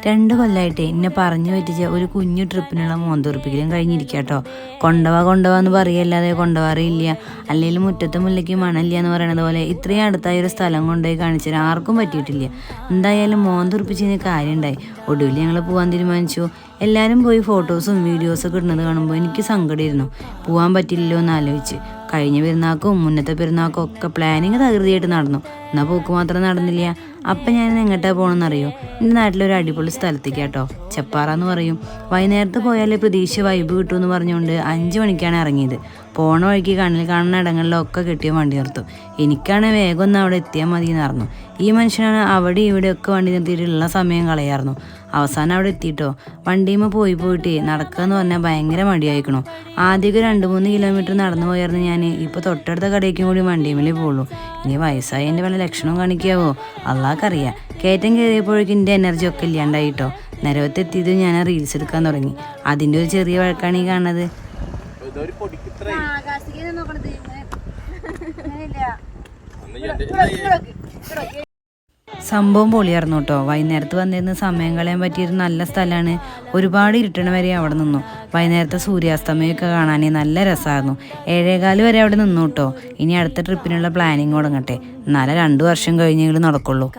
2 കൊല്ലമായിട്ട് എന്നെ പറഞ്ഞു പറ്റിച്ച ഒരു കുഞ്ഞു ട്രിപ്പിനുള്ള മോന്തുറപ്പിക്കലും കഴിഞ്ഞിരിക്കാട്ടോ. കൊണ്ടുപോവാന്ന് പറയല്ലാതെ കൊണ്ടുപോകാറില്ല. അല്ലെങ്കിൽ മുറ്റത്തെ മുല്ലയ്ക്ക് മണമില്ല എന്ന് പറയണത് പോലെ ഇത്രയും അടുത്തായ ഒരു സ്ഥലം കൊണ്ടുപോയി കാണിച്ചാൽ ആർക്കും പറ്റിയിട്ടില്ല. എന്തായാലും മോന്തുറപ്പിച്ചതിന് കാര്യം ഉണ്ടായി. ഒടുവിൽ ഞങ്ങൾ പോകാൻ തീരുമാനിച്ചു. എല്ലാവരും പോയി ഫോട്ടോസും വീഡിയോസൊക്കെ ഇടുന്നത് കാണുമ്പോൾ എനിക്ക് സങ്കടമായിരുന്നു. പോകാൻ പറ്റില്ലല്ലോ എന്ന് ആലോചിച്ച്. കഴിഞ്ഞ പെരുന്നാൾക്കും മുന്നത്തെ പെരുന്നാൾക്കും ഒക്കെ പ്ലാനിങ് തകൃതിയായിട്ട് നടന്നു. എന്നാൽ പോക്ക് മാത്രം നടന്നില്ല. അപ്പം ഞാൻ എങ്ങോട്ടാണ് പോകണമെന്നറിയോ? എൻ്റെ നാട്ടിലൊരു അടിപൊളി സ്ഥലത്തേക്ക് കേട്ടോ, ചെപ്പാറ എന്ന് പറയും. വൈകുന്നേരത്ത് പോയാൽ പ്രതീക്ഷ വൈബ് കിട്ടുമെന്ന് പറഞ്ഞുകൊണ്ട് 5 മണിക്കാണ് ഇറങ്ങിയത്. പോണ വഴിക്ക് കണ്ണിൽ കാണുന്ന ഇടങ്ങളിലൊക്കെ കെട്ടിയ വണ്ടി നിർത്തും. എനിക്കാണ് വേഗം ഒന്ന് അവിടെ എത്തിയാൽ മതി എന്ന് പറഞ്ഞു. ഈ മനുഷ്യനാണ് അവിടെ ഇവിടെയൊക്കെ വണ്ടി നിർത്തിയിട്ടുള്ള സമയം കളയായിരുന്നു. അവസാനം അവിടെ എത്തിയിട്ടോ. വണ്ടിയുമ്പോൾ പോയിട്ട് നടക്കുക എന്ന് പറഞ്ഞാൽ ഭയങ്കര മടിയായിക്കണു. ആദ്യമൊക്കെ 2-3 കിലോമീറ്റർ നടന്നു പോയായിരുന്നു ഞാൻ. ഇപ്പോൾ തൊട്ടടുത്ത കടയ്ക്കും കൂടി വണ്ടിയുമേലേ പോകുള്ളൂ. ഇനി വയസ്സായി എൻ്റെ വല്ല ലക്ഷണവും കാണിക്കാവോ അള്ളാഹ്ക്കറിയാം. കയറ്റം കയറിയപ്പോഴേക്കും എൻ്റെ എനർജി ഒക്കെ ഇല്ലാണ്ടായിട്ടോ. നിരവത്തെത്തിയത് ഞാൻ റീൽസ് എടുക്കാൻ തുടങ്ങി. അതിൻ്റെ ഒരു ചെറിയ വഴക്കാണ് ഈ കാണുന്നത്. സംഭവം പൊളിയായിരുന്നു കേട്ടോ. വൈകുന്നേരത്ത് വന്നിരുന്ന് സമയം കളയാൻ പറ്റിയൊരു നല്ല സ്ഥലമാണ്. ഒരുപാട് ഇരുട്ടണ വരെ അവിടെ നിന്നു. വൈകുന്നേരത്തെ സൂര്യാസ്തമയമൊക്കെ കാണാൻ നല്ല രസമായിരുന്നു. 7:15 വരെ അവിടെ നിന്നു കേട്ടോ. ഇനി അടുത്ത ട്രിപ്പിനുള്ള പ്ലാനിങ് തുടങ്ങട്ടെ. എന്നാലേ 2 വർഷം കഴിഞ്ഞെങ്കിലും നടക്കുള്ളൂ.